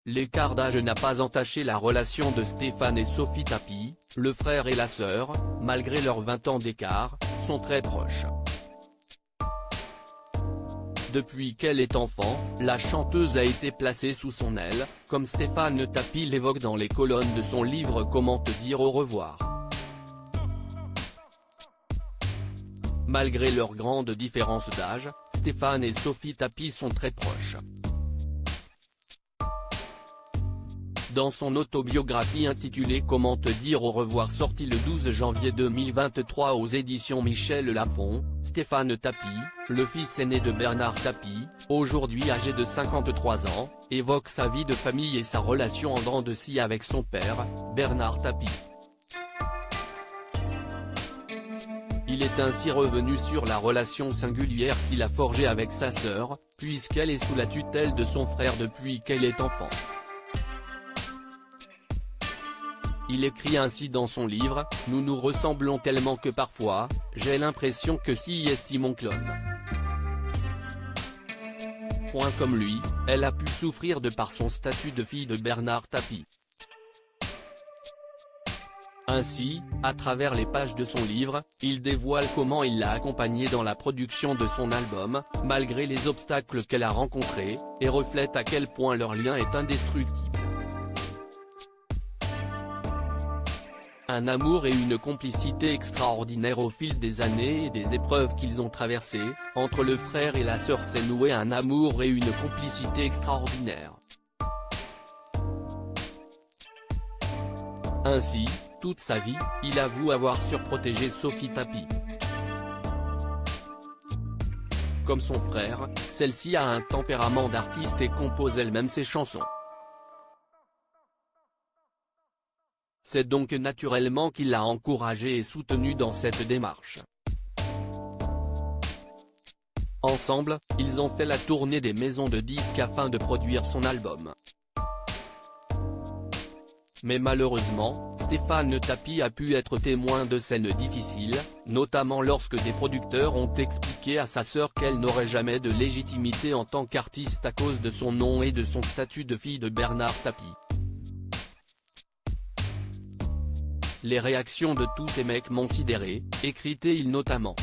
L'écart d'âge n'a pas entaché la relation de Stéphane et Sophie Tapie, le frère et la sœur, malgré leurs 20 ans d'écart, sont très proches. Depuis qu'elle est enfant, la chanteuse a été placée sous son aile, comme Stéphane Tapie l'évoque dans les colonnes de son livre Comment te dire au revoir. Malgré leur grande différence d'âge, Stéphane et Sophie Tapie sont très proches. Dans son autobiographie intitulée Comment te dire au revoir sortie le 12 janvier 2023 aux éditions Michel Lafon, Stéphane Tapie, le fils aîné de Bernard Tapie, aujourd'hui âgé de 53 ans, évoque sa vie de famille et sa relation en dents de scie avec son père, Bernard Tapie. Il est ainsi revenu sur la relation singulière qu'il a forgée avec sa sœur, puisqu'elle est sous la tutelle de son frère depuis qu'elle est enfant. Il écrit ainsi dans son livre, « Nous nous ressemblons tellement que parfois, j'ai l'impression que si est mon clone. » Point comme lui, elle a pu souffrir de par son statut de fille de Bernard Tapie. Ainsi, à travers les pages de son livre, il dévoile comment il l'a accompagnée dans la production de son album, malgré les obstacles qu'elle a rencontrés, et reflète à quel point leur lien est indestructible. Un amour et une complicité extraordinaires au fil des années et des épreuves qu'ils ont traversées, entre le frère et la sœur s'est noué un amour et une complicité extraordinaires. Ainsi, toute sa vie, il avoue avoir surprotégé Sophie Tapie. Comme son frère, celle-ci a un tempérament d'artiste et compose elle-même ses chansons. C'est donc naturellement qu'il l'a encouragée et soutenue dans cette démarche. Ensemble, ils ont fait la tournée des maisons de disques afin de produire son album. Mais malheureusement, Stéphane Tapie a pu être témoin de scènes difficiles, notamment lorsque des producteurs ont expliqué à sa sœur qu'elle n'aurait jamais de légitimité en tant qu'artiste à cause de son nom et de son statut de fille de Bernard Tapie. Les réactions de tous ces mecs m'ont sidéré, écritait-il notamment.